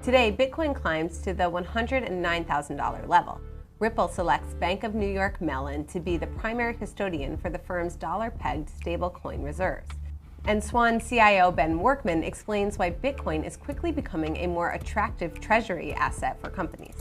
Today, Bitcoin climbs to the $109,000 level. Ripple selects Bank of New York Mellon to be the primary custodian for the firm's dollar-pegged stablecoin reserves. And Swan CIO Ben Werkman explains why Bitcoin is quickly becoming a more attractive treasury asset for companies.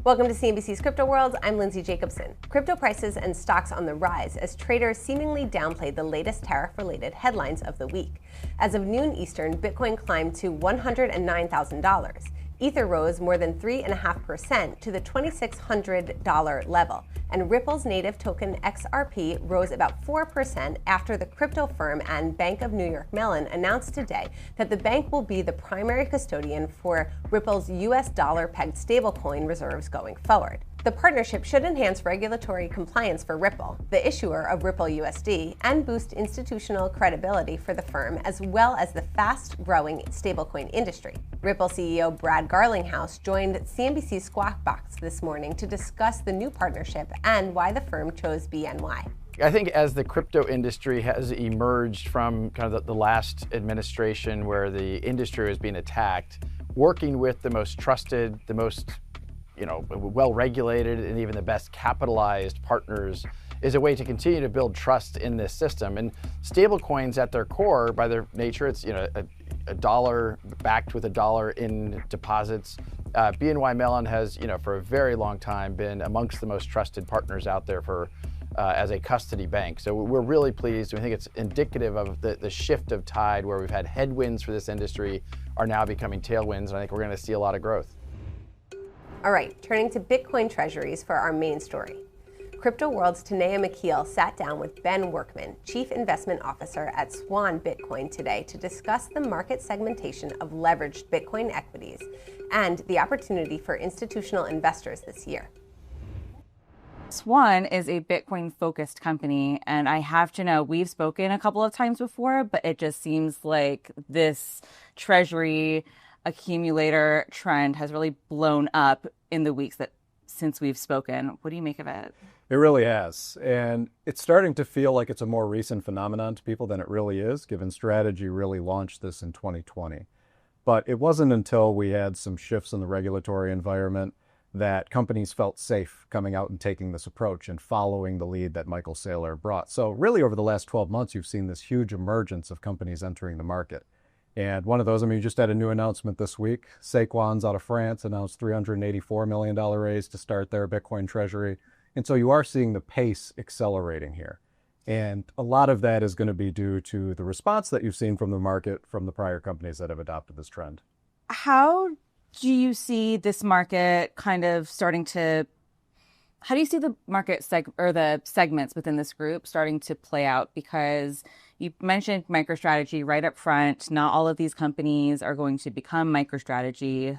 Welcome to CNBC's Crypto World. I'm Lindsay Jacobson. Crypto prices and stocks on the rise as traders seemingly downplayed the latest tariff-related headlines of the week. As of noon Eastern, Bitcoin climbed to $109,000. Ether rose more than 3.5% to the $2,600 level, and Ripple's native token XRP rose about 4% after the crypto firm and Bank of New York Mellon announced today that the bank will be the primary custodian for Ripple's US dollar-pegged stablecoin reserves going forward. The partnership should enhance regulatory compliance for Ripple, the issuer of Ripple USD, and boost institutional credibility for the firm, as well as the fast-growing stablecoin industry. Ripple CEO Brad Garlinghouse joined CNBC's Squawk Box this morning to discuss the new partnership and why the firm chose BNY. I think as the crypto industry has emerged from kind of the last administration where the industry was being attacked, working with the most trusted, the most well-regulated and even the best capitalized partners is a way to continue to build trust in this system. And stablecoins at their core, by their nature, it's a dollar backed with a dollar in deposits. BNY Mellon has, for a very long time been amongst the most trusted partners out there for as a custody bank. So we're really pleased. We think it's indicative of the shift of tide where we've had headwinds for this industry are now becoming tailwinds, and I think we're going to see a lot of growth. All right, turning to Bitcoin treasuries for our main story. Crypto World's Tanea McKeel sat down with Ben Werkman, Chief Investment Officer at Swan Bitcoin today to discuss the market segmentation of leveraged Bitcoin equities and the opportunity for institutional investors this year. Swan is a Bitcoin-focused company, and I have to know, we've spoken a couple of times before, but it just seems like this treasury accumulator trend has really blown up in the weeks since we've spoken. What do you make of it? It really has. And it's starting to feel like it's a more recent phenomenon to people than it really is, given Strategy really launched this in 2020. But it wasn't until we had some shifts in the regulatory environment that companies felt safe coming out and taking this approach and following the lead that Michael Saylor brought. So really over the last 12 months, you've seen this huge emergence of companies entering the market. And one of those, you just had a new announcement this week. Swan's out of France announced $384 million raise to start their Bitcoin treasury. And so you are seeing the pace accelerating here. And a lot of that is going to be due to the response that you've seen from the market from the prior companies that have adopted this trend. How do you see this market kind of starting to, how do you see the market the segments within this group starting to play out? Because you mentioned MicroStrategy right up front. Not all of these companies are going to become MicroStrategy,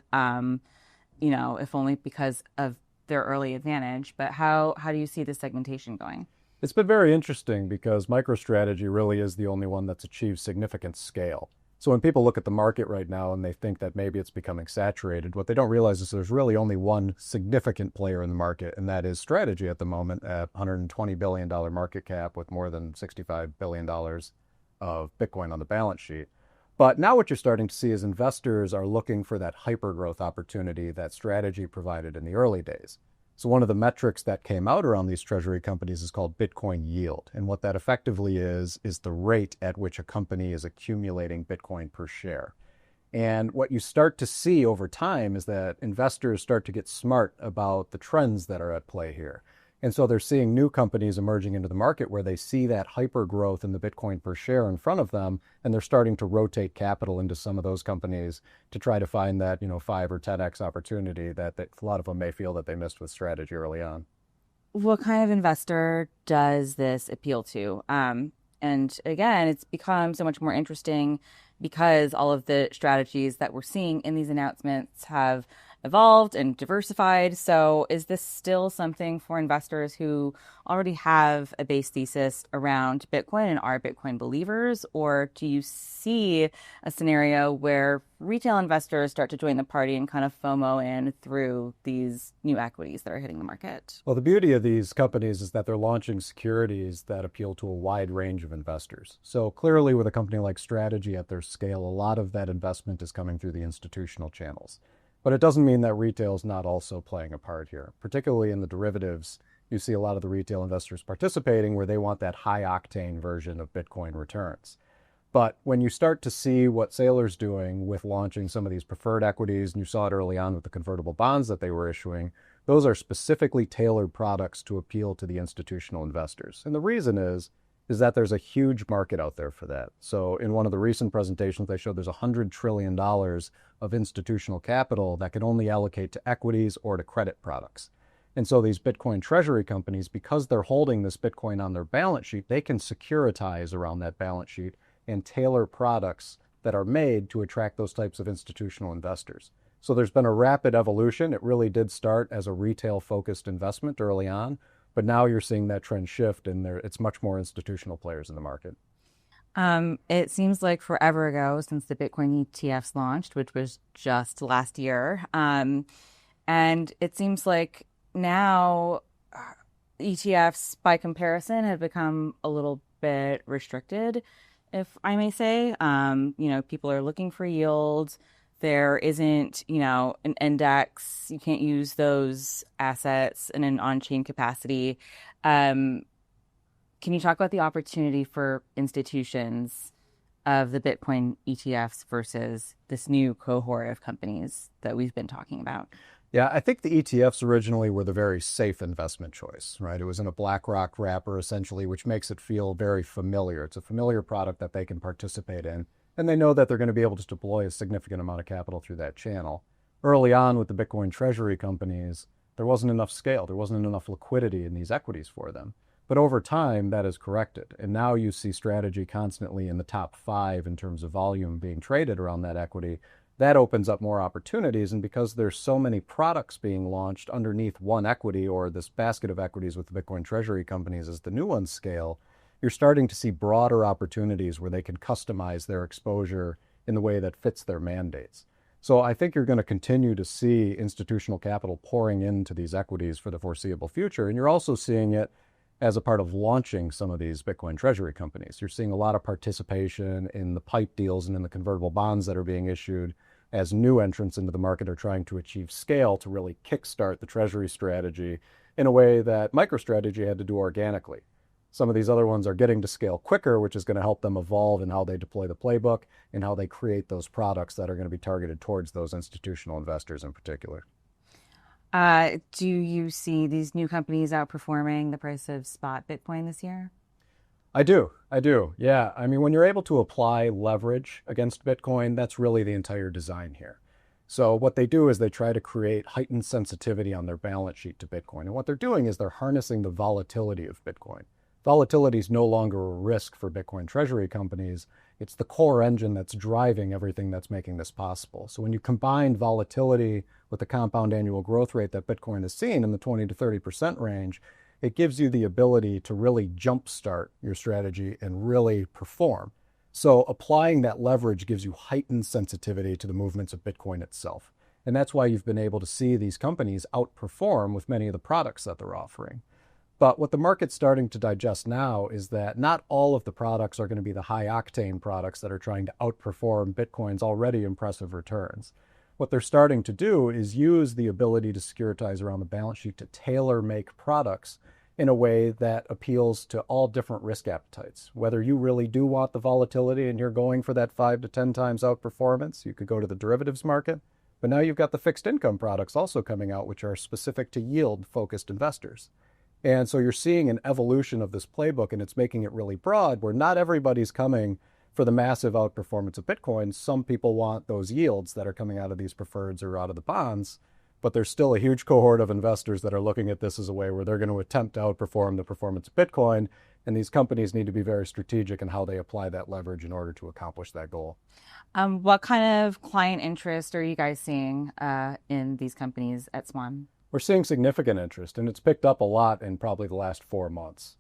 if only because of their early advantage. But how do you see this segmentation going? It's been very interesting because MicroStrategy really is the only one that's achieved significant scale. So when people look at the market right now and they think that maybe it's becoming saturated, what they don't realize is there's really only one significant player in the market, and that is Strategy at the moment at $120 billion market cap with more than $65 billion of Bitcoin on the balance sheet. But now what you're starting to see is investors are looking for that hyper-growth opportunity that Strategy provided in the early days. So one of the metrics that came out around these treasury companies is called Bitcoin yield. And what that effectively is the rate at which a company is accumulating Bitcoin per share. And what you start to see over time is that investors start to get smart about the trends that are at play here. And so they're seeing new companies emerging into the market where they see that hyper growth in the Bitcoin per share in front of them, and they're starting to rotate capital into some of those companies to try to find that 5 or 10x opportunity that a lot of them may feel that they missed with Strategy early on. What kind of investor does this appeal to? And again, it's become so much more interesting because all of the strategies that we're seeing in these announcements have evolved and diversified. So is this still something for investors who already have a base thesis around Bitcoin and are Bitcoin believers? Or do you see a scenario where retail investors start to join the party and kind of FOMO in through these new equities that are hitting the market? Well, the beauty of these companies is that they're launching securities that appeal to a wide range of investors. So clearly with a company like Strategy at their scale, a lot of that investment is coming through the institutional channels. But it doesn't mean that retail is not also playing a part here. Particularly in the derivatives, you see a lot of the retail investors participating where they want that high octane version of Bitcoin returns. But when you start to see what Saylor's doing with launching some of these preferred equities, and you saw it early on with the convertible bonds that they were issuing, those are specifically tailored products to appeal to the institutional investors. And the reason is that there's a huge market out there for that. So in one of the recent presentations, they showed there's $100 trillion of institutional capital that can only allocate to equities or to credit products. And so these Bitcoin treasury companies, because they're holding this Bitcoin on their balance sheet, they can securitize around that balance sheet and tailor products that are made to attract those types of institutional investors. So there's been a rapid evolution. It really did start as a retail-focused investment early on, but now you're seeing that trend shift, and it's much more institutional players in the market. It seems like forever ago since the Bitcoin ETFs launched, which was just last year. And it seems like now ETFs, by comparison, have become a little bit restricted, if I may say. People are looking for yield. There isn't, an index. You can't use those assets in an on-chain capacity. Can you talk about the opportunity for institutions of the Bitcoin ETFs versus this new cohort of companies that we've been talking about? Yeah, I think the ETFs originally were the very safe investment choice, right? It was in a BlackRock wrapper, essentially, which makes it feel very familiar. It's a familiar product that they can participate in. And they know that they're going to be able to deploy a significant amount of capital through that channel. Early on with the Bitcoin treasury companies, there wasn't enough scale. There wasn't enough liquidity in these equities for them. But over time, that is corrected. And now you see Strategy constantly in the top 5 in terms of volume being traded around that equity. That opens up more opportunities. And because there's so many products being launched underneath one equity, or this basket of equities with the Bitcoin treasury companies as the new ones scale, you're starting to see broader opportunities where they can customize their exposure in the way that fits their mandates. So I think you're going to continue to see institutional capital pouring into these equities for the foreseeable future. And you're also seeing it as a part of launching some of these Bitcoin treasury companies. You're seeing a lot of participation in the pipe deals and in the convertible bonds that are being issued as new entrants into the market are trying to achieve scale to really kickstart the treasury strategy in a way that MicroStrategy had to do organically. Some of these other ones are getting to scale quicker, which is going to help them evolve in how they deploy the playbook and how they create those products that are going to be targeted towards those institutional investors in particular. Do you see these new companies outperforming the price of spot Bitcoin this year? I do. Yeah. I mean, when you're able to apply leverage against Bitcoin, that's really the entire design here. So what they do is they try to create heightened sensitivity on their balance sheet to Bitcoin. And what they're doing is they're harnessing the volatility of Bitcoin. Volatility is no longer a risk for Bitcoin treasury companies. It's the core engine that's driving everything that's making this possible. So when you combine volatility with the compound annual growth rate that Bitcoin has seen in the 20 to 30% range, it gives you the ability to really jumpstart your strategy and really perform. So applying that leverage gives you heightened sensitivity to the movements of Bitcoin itself. And that's why you've been able to see these companies outperform with many of the products that they're offering. But what the market's starting to digest now is that not all of the products are going to be the high-octane products that are trying to outperform Bitcoin's already impressive returns. What they're starting to do is use the ability to securitize around the balance sheet to tailor-make products in a way that appeals to all different risk appetites. Whether you really do want the volatility and you're going for that 5 to 10 times outperformance, you could go to the derivatives market. But now you've got the fixed income products also coming out, which are specific to yield-focused investors. And so you're seeing an evolution of this playbook, and it's making it really broad, where not everybody's coming for the massive outperformance of Bitcoin. Some people want those yields that are coming out of these preferreds or out of the bonds, but there's still a huge cohort of investors that are looking at this as a way where they're going to attempt to outperform the performance of Bitcoin. And these companies need to be very strategic in how they apply that leverage in order to accomplish that goal. What kind of client interest are you guys seeing in these companies at Swan? We're seeing significant interest, and it's picked up a lot in probably the last 4 months.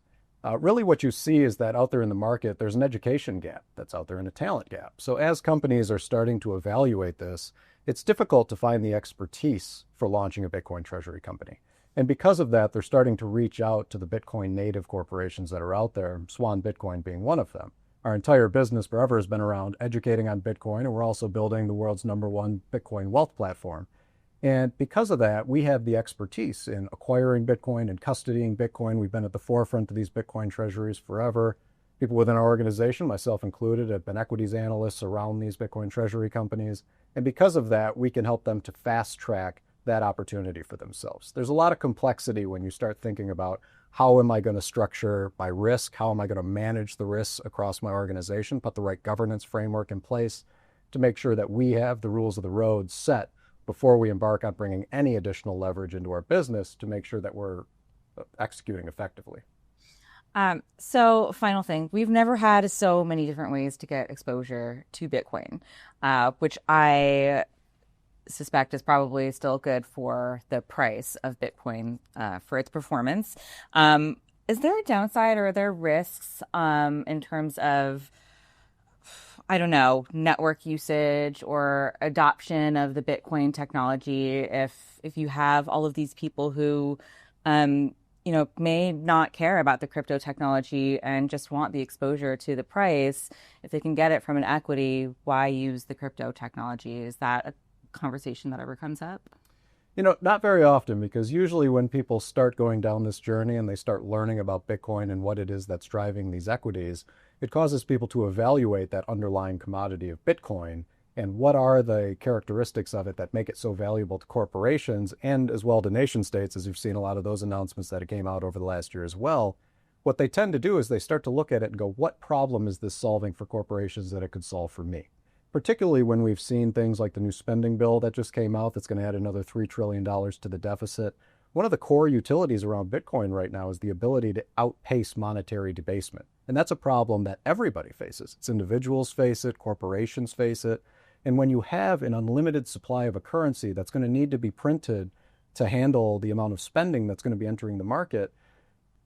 Really what you see is that out there in the market, there's an education gap that's out there and a talent gap. So as companies are starting to evaluate this, it's difficult to find the expertise for launching a Bitcoin treasury company. And because of that, they're starting to reach out to the Bitcoin native corporations that are out there, Swan Bitcoin being one of them. Our entire business forever has been around educating on Bitcoin, and we're also building the world's #1 Bitcoin wealth platform. And because of that, we have the expertise in acquiring Bitcoin and custodying Bitcoin. We've been at the forefront of these Bitcoin treasuries forever. People within our organization, myself included, have been equities analysts around these Bitcoin treasury companies. And because of that, we can help them to fast track that opportunity for themselves. There's a lot of complexity when you start thinking about how am I going to structure my risk? How am I going to manage the risks across my organization? Put the right governance framework in place to make sure that we have the rules of the road set before we embark on bringing any additional leverage into our business to make sure that we're executing effectively. So final thing, we've never had so many different ways to get exposure to Bitcoin, which I suspect is probably still good for the price of Bitcoin for its performance. Is there a downside or are there risks in terms of, I don't know, network usage or adoption of the Bitcoin technology if you have all of these people who may not care about the crypto technology and just want the exposure to the price? If they can get it from an equity, why use the crypto technology? Is that a conversation that ever comes up? Not very often, because usually when people start going down this journey and they start learning about Bitcoin and what it is that's driving these equities, it causes people to evaluate that underlying commodity of Bitcoin and what are the characteristics of it that make it so valuable to corporations and as well to nation states, as you've seen a lot of those announcements that came out over the last year as well. What they tend to do is they start to look at it and go, what problem is this solving for corporations that it could solve for me? Particularly when we've seen things like the new spending bill that just came out that's going to add another $3 trillion to the deficit. One of the core utilities around Bitcoin right now is the ability to outpace monetary debasement. And that's a problem that everybody faces. It's individuals face it, corporations face it. And when you have an unlimited supply of a currency that's going to need to be printed to handle the amount of spending that's going to be entering the market,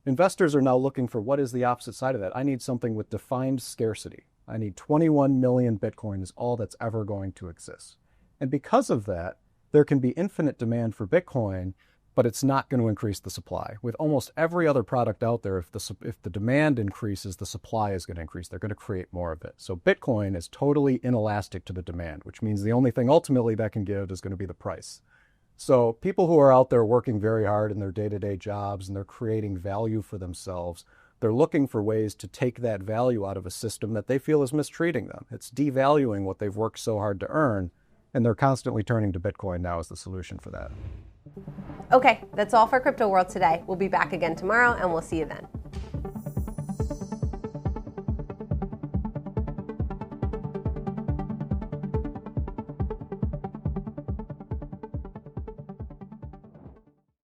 investors are now looking for what is the opposite side of that. I need something with defined scarcity. I need 21 million Bitcoin is all that's ever going to exist. And because of that, there can be infinite demand for Bitcoin, but it's not going to increase the supply. With almost every other product out there, if the demand increases, the supply is going to increase. They're going to create more of it. So Bitcoin is totally inelastic to the demand, which means the only thing ultimately that can give is going to be the price. So people who are out there working very hard in their day-to-day jobs and they're creating value for themselves, they're looking for ways to take that value out of a system that they feel is mistreating them. It's devaluing what they've worked so hard to earn, and they're constantly turning to Bitcoin now as the solution for that. Okay, that's all for Crypto World today. We'll be back again tomorrow, and we'll see you then.